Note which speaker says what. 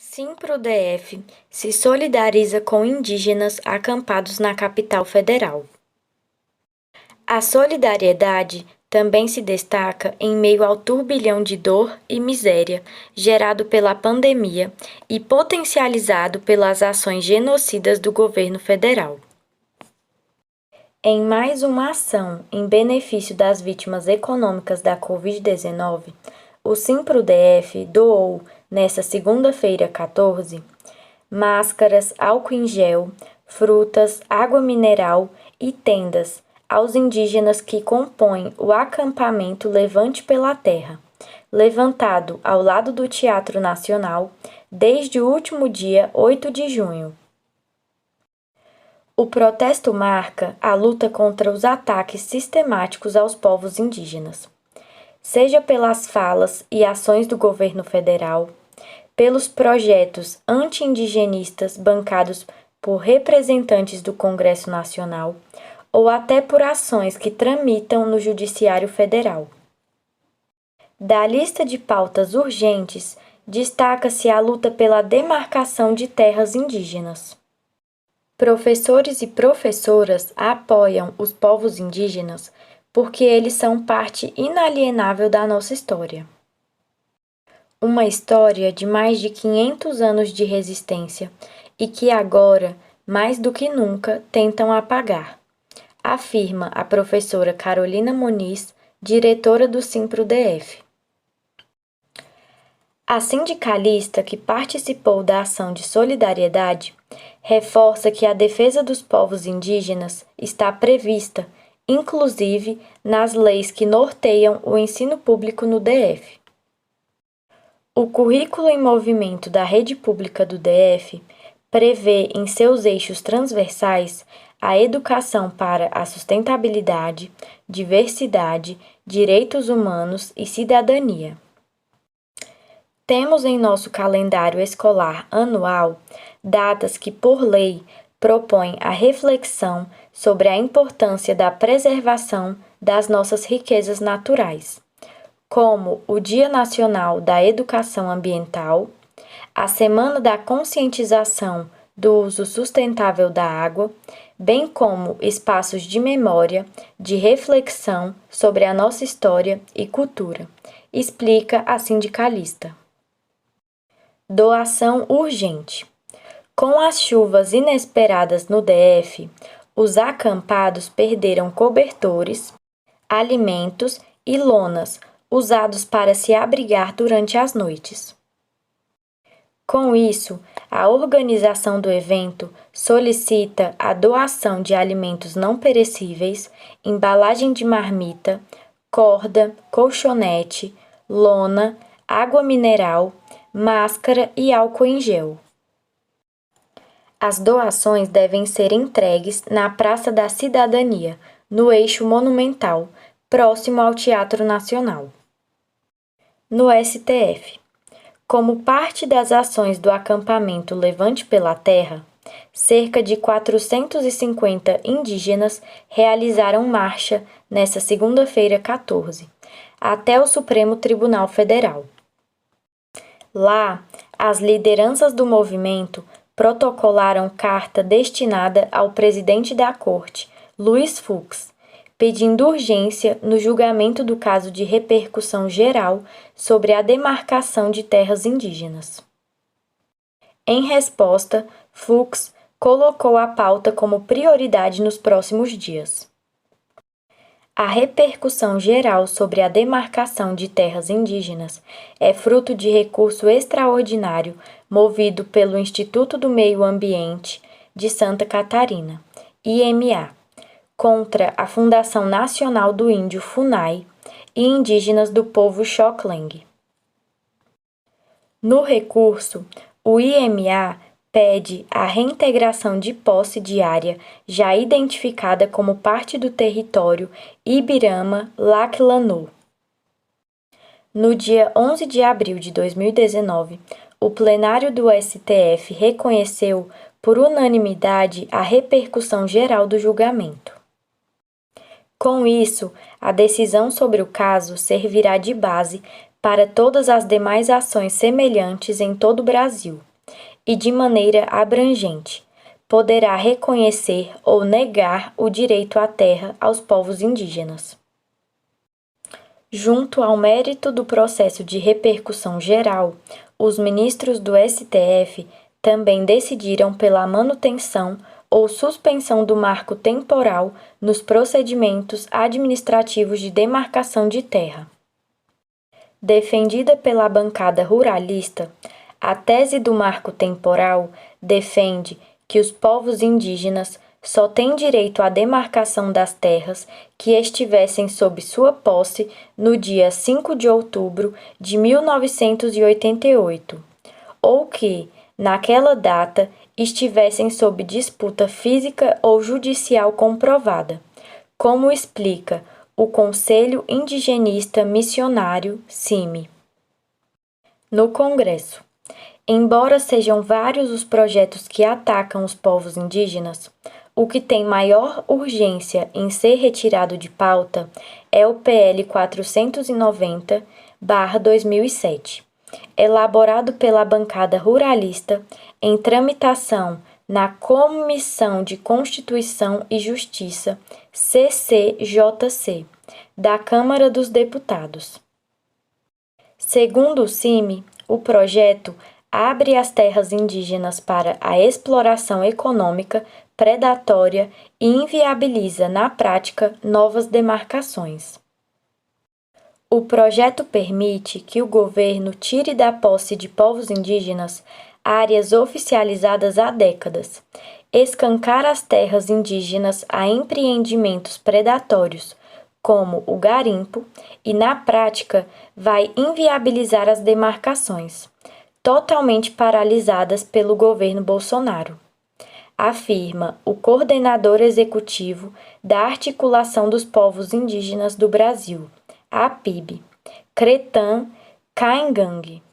Speaker 1: Simpro-DF se solidariza com indígenas acampados na capital federal. A solidariedade também se destaca em meio ao turbilhão de dor e miséria gerado pela pandemia e potencializado pelas ações genocidas do governo federal. Em mais uma ação em benefício das vítimas econômicas da Covid-19, o Simpro-DF doou, nesta segunda-feira 14, máscaras, álcool em gel, frutas, água mineral e tendas aos indígenas que compõem o acampamento Levante pela Terra, levantado ao lado do Teatro Nacional desde o último dia 8 de junho. O protesto marca a luta contra os ataques sistemáticos aos povos indígenas, seja pelas falas e ações do governo federal, pelos projetos anti-indigenistas bancados por representantes do Congresso Nacional ou até por ações que tramitam no Judiciário Federal. Da lista de pautas urgentes, destaca-se a luta pela demarcação de terras indígenas. Professores e professoras apoiam os povos indígenas porque eles são parte inalienável da nossa história. Uma história de mais de 500 anos de resistência e que agora, mais do que nunca, tentam apagar, afirma a professora Carolina Muniz, diretora do Simpro-DF. A sindicalista que participou da ação de solidariedade reforça que a defesa dos povos indígenas está prevista, inclusive, nas leis que norteiam o ensino público no DF. O Currículo em Movimento da Rede Pública do DF prevê em seus eixos transversais a educação para a sustentabilidade, diversidade, direitos humanos e cidadania. Temos em nosso calendário escolar anual datas que, por lei, propõem a reflexão sobre a importância da preservação das nossas riquezas naturais, como o Dia Nacional da Educação Ambiental, a Semana da Conscientização do Uso Sustentável da Água, bem como espaços de memória, de reflexão sobre a nossa história e cultura, explica a sindicalista. Doação urgente. Com as chuvas inesperadas no DF, os acampados perderam cobertores, alimentos e lonas usados para se abrigar durante as noites. Com isso, a organização do evento solicita a doação de alimentos não perecíveis, embalagem de marmita, corda, colchonete, lona, água mineral, máscara e álcool em gel. As doações devem ser entregues na Praça da Cidadania, no Eixo Monumental, próximo ao Teatro Nacional. No STF. Como parte das ações do acampamento Levante pela Terra, cerca de 450 indígenas realizaram marcha nesta segunda-feira 14, até o Supremo Tribunal Federal. Lá, as lideranças do movimento protocolaram carta destinada ao presidente da Corte, Luiz Fux, pedindo urgência no julgamento do caso de repercussão geral sobre a demarcação de terras indígenas. Em resposta, Fux colocou a pauta como prioridade nos próximos dias. A repercussão geral sobre a demarcação de terras indígenas é fruto de recurso extraordinário movido pelo Instituto do Meio Ambiente de Santa Catarina, IMA, contra a Fundação Nacional do Índio FUNAI e indígenas do povo Xokeng. No recurso, o IMA pede a reintegração de posse de área já identificada como parte do território Ibirama-Laclanô. No dia 11 de abril de 2019, o plenário do STF reconheceu por unanimidade a repercussão geral do julgamento. Com isso, a decisão sobre o caso servirá de base para todas as demais ações semelhantes em todo o Brasil, e de maneira abrangente, poderá reconhecer ou negar o direito à terra aos povos indígenas. Junto ao mérito do processo de repercussão geral, os ministros do STF também decidiram pela manutenção ou suspensão do marco temporal nos procedimentos administrativos de demarcação de terra. Defendida pela bancada ruralista, a tese do marco temporal defende que os povos indígenas só têm direito à demarcação das terras que estivessem sob sua posse no dia 5 de outubro de 1988, ou que, naquela data, estivessem sob disputa física ou judicial comprovada, como explica o Conselho Indigenista Missionário, CIMI. No Congresso, embora sejam vários os projetos que atacam os povos indígenas, o que tem maior urgência em ser retirado de pauta é o PL 490/2007, elaborado pela bancada ruralista em tramitação na Comissão de Constituição e Justiça, CCJC, da Câmara dos Deputados. Segundo o CIMI, o projeto abre as terras indígenas para a exploração econômica predatória e inviabiliza, na prática, novas demarcações. O projeto permite que o governo tire da posse de povos indígenas áreas oficializadas há décadas, escancar as terras indígenas a empreendimentos predatórios, como o garimpo, e, na prática, vai inviabilizar as demarcações, totalmente paralisadas pelo governo Bolsonaro, afirma o coordenador executivo da Articulação dos Povos Indígenas do Brasil, a APIB, Cretan Caingangue.